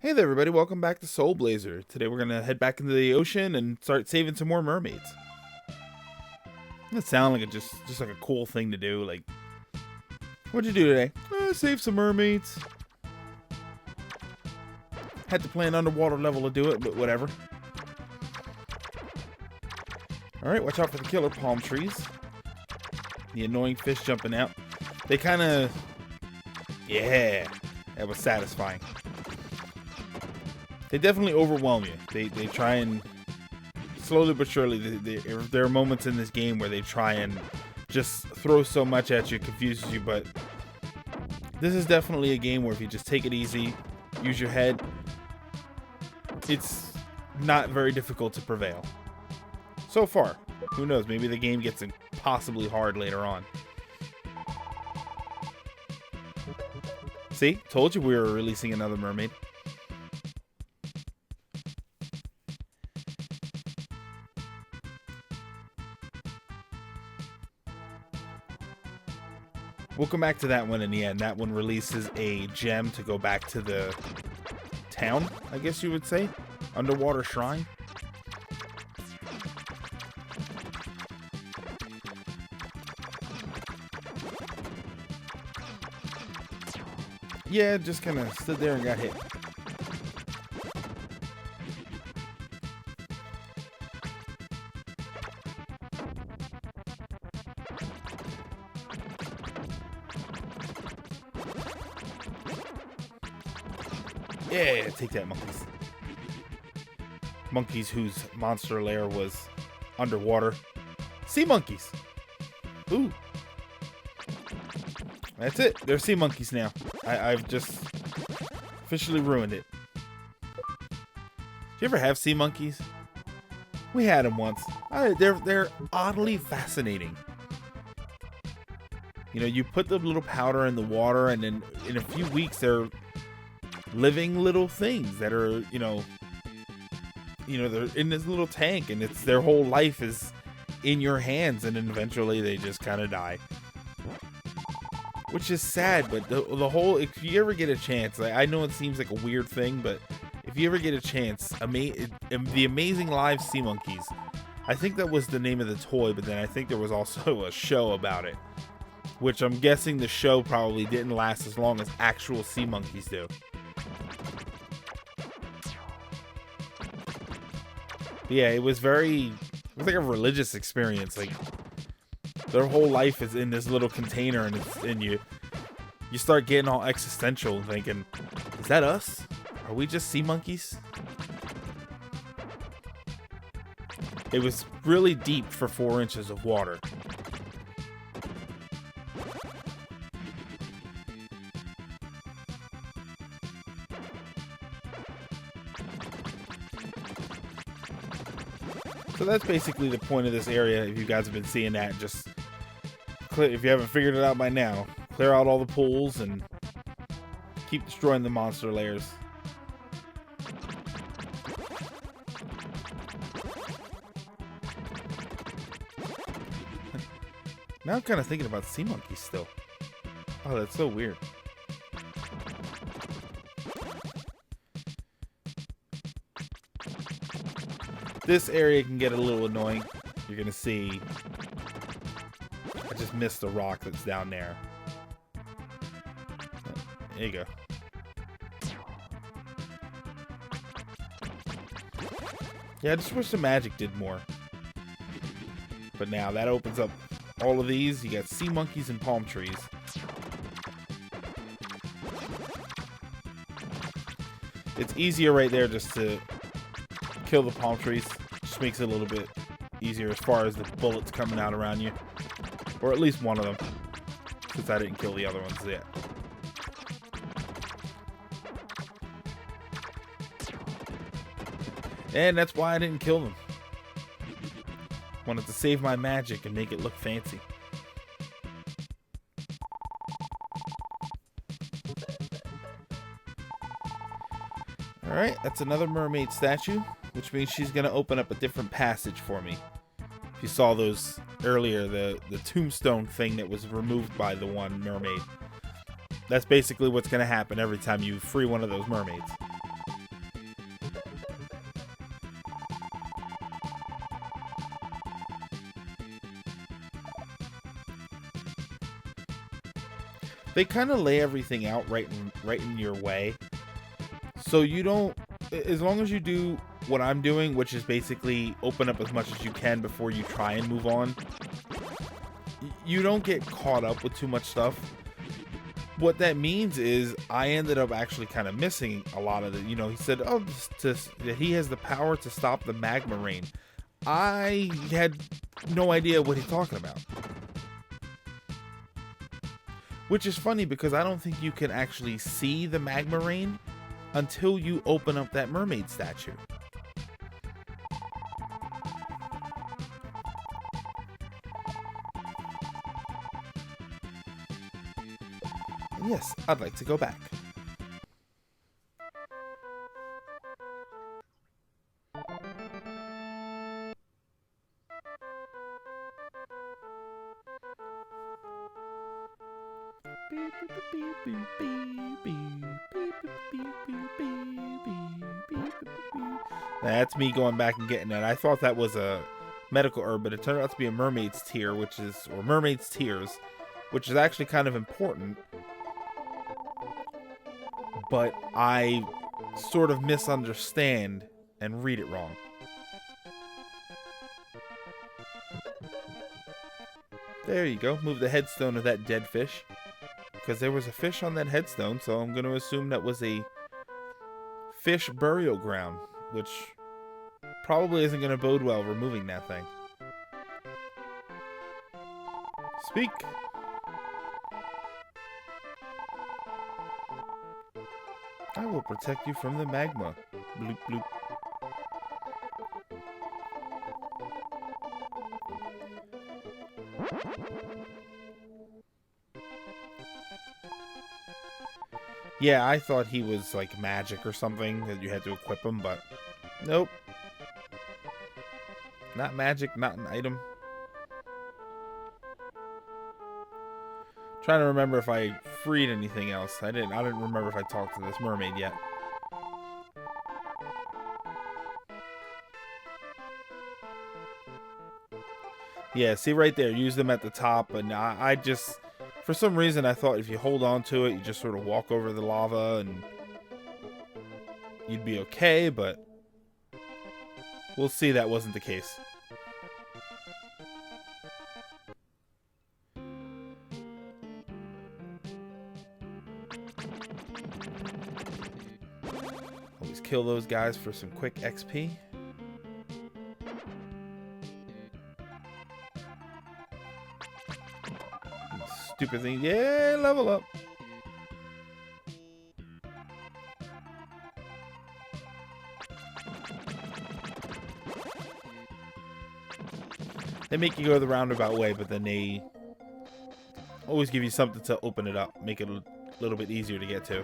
Hey there, everybody. Welcome back to Soul Blazer. Today we're going to head back into the ocean and start saving some more mermaids. That sounds like just like a cool thing to do. Like, what'd you do today? Save some mermaids. Had to play an underwater level to do it, but whatever. Alright, watch out for the killer palm trees. The annoying fish jumping out. They kind of... Yeah, that was satisfying. They definitely overwhelm you. They try and slowly but surely. There are moments in this game where they try and just throw so much at you, confuses you. But this is definitely a game where if you just take it easy, use your head, it's not very difficult to prevail. So far, who knows? Maybe the game gets impossibly hard later on. See, told you we were releasing another mermaid. We'll come back to that one in the end. That one releases a gem to go back to the town, I guess you would say. Underwater shrine. Yeah, just kind of stood there and got hit. Yeah, take that, monkeys. Monkeys whose monster lair was underwater. Sea monkeys. Ooh. That's it. They're sea monkeys now. I've just officially ruined it. Did you ever have sea monkeys? We had them once. They're oddly fascinating. You know, you put the little powder in the water, and then in a few weeks they're living little things that are, you know, they're in this little tank, and it's their whole life is in your hands, and then eventually they just kind of die. Which is sad, but the whole, if you ever get a chance, like, I know it seems like a weird thing, but if you ever get a chance, the Amazing Live Sea Monkeys, I think that was the name of the toy, but then I think there was also a show about it, which I'm guessing the show probably didn't last as long as actual sea monkeys do. Yeah, it was like a religious experience. Like, their whole life is in this little container, and you start getting all existential and thinking, is that us? Are we just sea monkeys? It was really deep for 4 inches of water. So that's basically the point of this area. If you guys have been seeing that, just if you haven't figured it out by now, clear out all the pools and keep destroying the monster lairs. Now I'm kind of thinking about sea monkeys still. Oh, that's so weird. This area can get a little annoying. You're gonna see I just missed the rock that's down there. There you go. Yeah, I just wish the magic did more. But now that opens up all of these. You got sea monkeys and palm trees. It's easier right there just to kill the palm trees. Just makes it a little bit easier as far as the bullets coming out around you. Or at least one of them, since I didn't kill the other ones yet. And that's why I didn't kill them. Wanted to save my magic and make it look fancy. Alright, that's another mermaid statue, which means she's going to open up a different passage for me. If you saw those earlier, the tombstone thing that was removed by the one mermaid. That's basically what's going to happen every time you free one of those mermaids. They kind of lay everything out right in your way. So you don't, as long as you do what I'm doing, which is basically open up as much as you can before you try and move on, you don't get caught up with too much stuff. What that means is I ended up actually kind of missing a lot of it. You know, he said, oh, that he has the power to stop the magma rain. I had no idea what he's talking about. Which is funny because I don't think you can actually see the magma rain until you open up that mermaid statue. And yes, I'd like to go back. That's me going back and getting it. I thought that was a medical herb, but it turned out to be a mermaid's tear, or mermaid's tears, which is actually kind of important. But I sort of misunderstand and read it wrong. There you go. Move the headstone of that dead fish. Because there was a fish on that headstone, so I'm going to assume that was a fish burial ground, which probably isn't going to bode well removing that thing. Speak. I will protect you from the magma. Bloop, bloop. Yeah, I thought he was like magic or something, that you had to equip him, but nope. Not magic, not an item. Trying to remember if I freed anything else. I didn't remember if I talked to this mermaid yet. Yeah, see right there, use them at the top, and I just, for some reason, I thought if you hold on to it, you just sort of walk over the lava and you'd be okay, but we'll see that wasn't the case. Always kill those guys for some quick XP. Stupid thing. Yeah, level up. They make you go the roundabout way, but then they always give you something to open it up, make it a little bit easier to get to.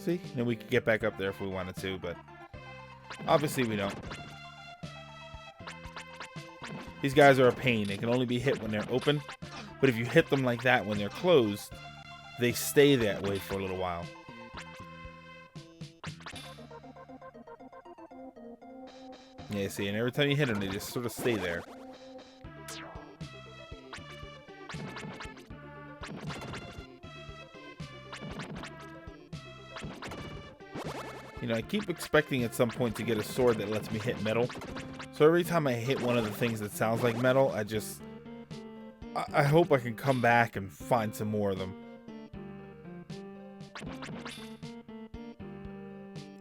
See? Then we could get back up there if we wanted to, but obviously we don't. These guys are a pain. They can only be hit when they're open, but if you hit them like that when they're closed, they stay that way for a little while. Yeah, see, and every time you hit them, they just sort of stay there. You know, I keep expecting at some point to get a sword that lets me hit metal. So every time I hit one of the things that sounds like metal, I hope I can come back and find some more of them.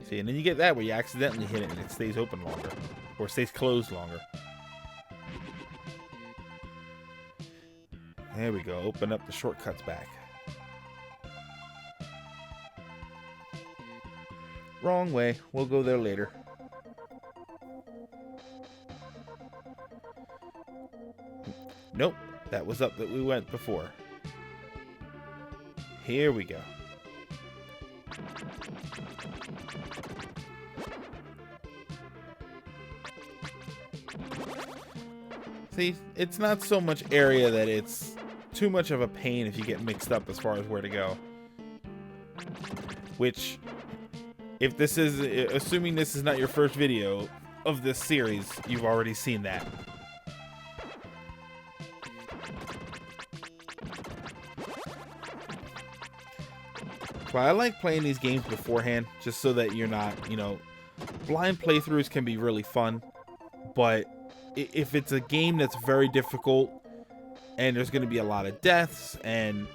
See, and then you get that where you accidentally hit it and it stays open longer. Or stays closed longer. There we go. Open up the shortcuts back. Wrong way. We'll go there later. Nope. That was up that we went before. Here we go. See, it's not so much area that it's too much of a pain if you get mixed up as far as where to go. Which, if this is, assuming this is not your first video of this series, you've already seen that. But I like playing these games beforehand, just so that you're not, you know, blind playthroughs can be really fun, but if it's a game that's very difficult and there's going to be a lot of deaths and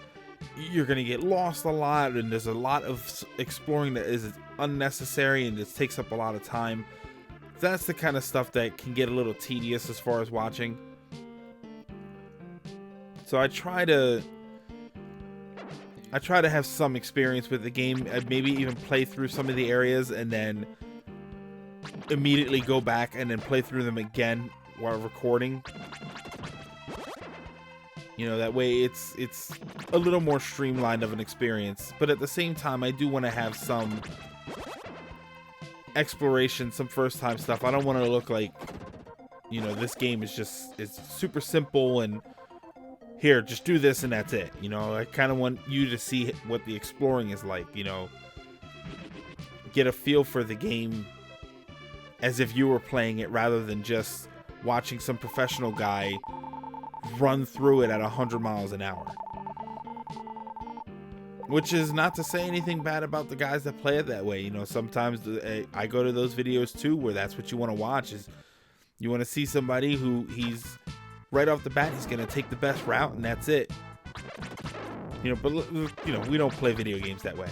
you're going to get lost a lot and there's a lot of exploring that is unnecessary and just takes up a lot of time, that's the kind of stuff that can get a little tedious as far as watching. So I try to have some experience with the game, maybe even play through some of the areas and then immediately go back and then play through them again while recording. You know, that way it's a little more streamlined of an experience, but at the same time I do want to have some exploration, some first time stuff. I don't want to look like, you know, this game is it's super simple and here, just do this and that's it. You know, I kind of want you to see what the exploring is like, you know, get a feel for the game as if you were playing it rather than just watching some professional guy run through it at 100 miles an hour. Which is not to say anything bad about the guys that play it that way. You know, sometimes I go to those videos too where that's what you want to watch, is you want to see somebody who he's right off the bat, he's going to take the best route and that's it. You know, but you know, we don't play video games that way.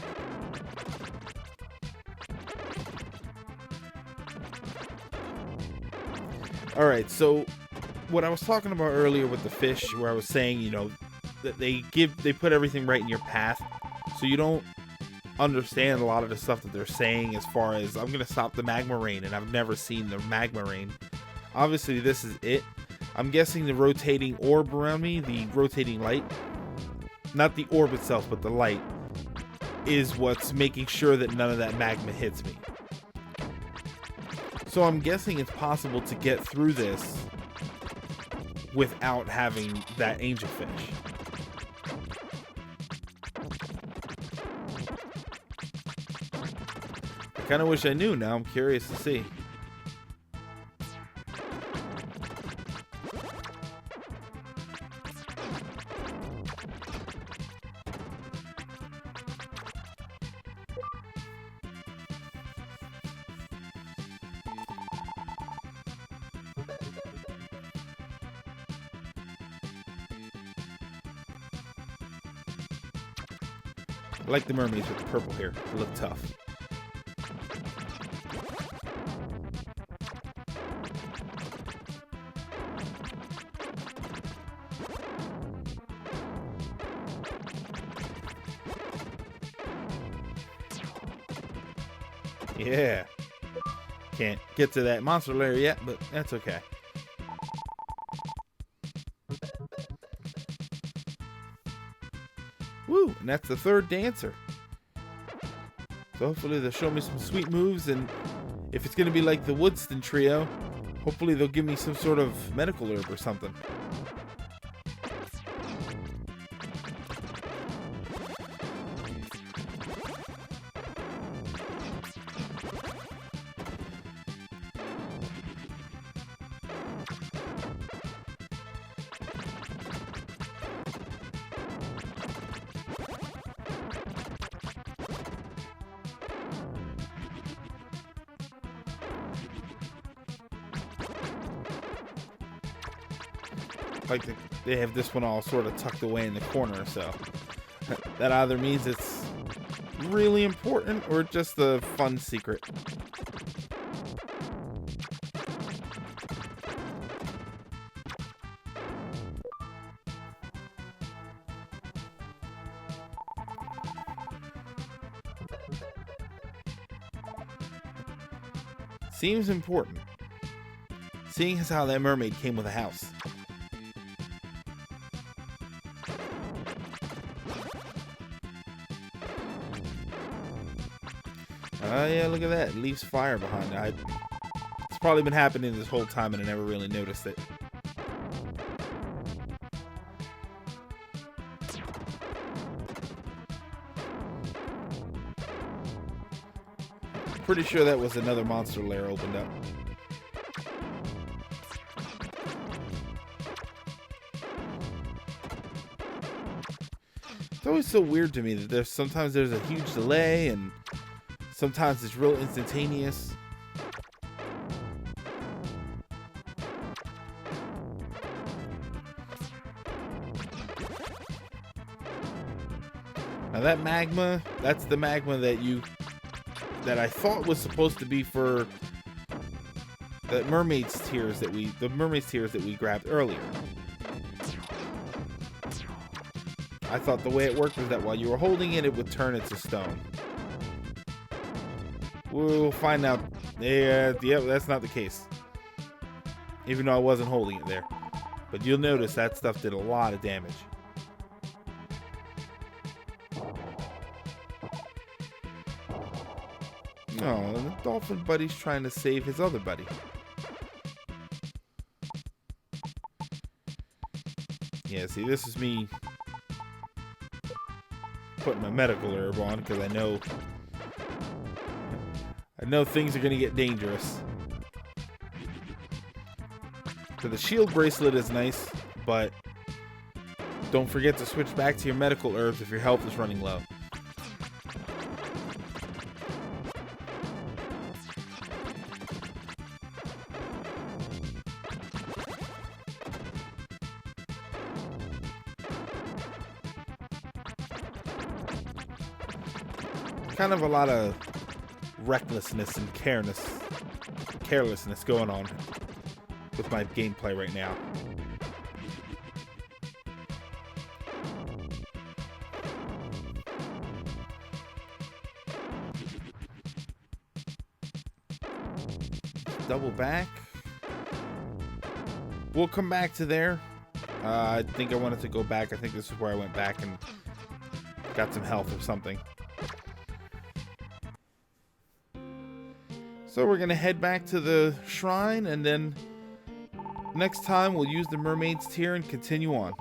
All right, so what I was talking about earlier with the fish, where I was saying, you know, that they put everything right in your path, so you don't understand a lot of the stuff that they're saying as far as, I'm gonna stop the magma rain, and I've never seen the magma rain. Obviously this is it. I'm guessing the rotating orb around me, the rotating light, not the orb itself but the light, is what's making sure that none of that magma hits me. So I'm guessing it's possible to get through this without having that angelfish. I kind of wish I knew. Now I'm curious to see. I like the mermaids with the purple hair. They look tough. Yeah. Can't get to that monster lair yet, but that's okay. Woo, and that's the third dancer. So hopefully they'll show me some sweet moves, and if it's going to be like the Woodston trio, hopefully they'll give me some sort of medical herb or something. Like they have this one all sort of tucked away in the corner, so that either means it's really important or just a fun secret. Seems important, seeing as how that mermaid came with a house. Yeah, look at that. It leaves fire behind it. It's probably been happening this whole time and I never really noticed it. Pretty sure that was another monster lair opened up. It's always so weird to me that sometimes there's a huge delay and sometimes it's real instantaneous. Now that magma, that's the magma that I thought was supposed to be for the mermaids tears that we grabbed earlier. I thought the way it worked was that while you were holding it, it would turn it to stone. We'll find out. Yeah, that's not the case. Even though I wasn't holding it there. But you'll notice that stuff did a lot of damage. Oh, the dolphin buddy's trying to save his other buddy. Yeah, see, this is me putting my medical herb on because I know things are going to get dangerous. So the shield bracelet is nice, but don't forget to switch back to your medical herbs if your health is running low. Kind of a lot of recklessness and carelessness going on with my gameplay right now. Double back. We'll come back to there. I think I wanted to go back. I think this is where I went back and got some health or something. So we're going to head back to the shrine, and then next time we'll use the mermaid's tear and continue on.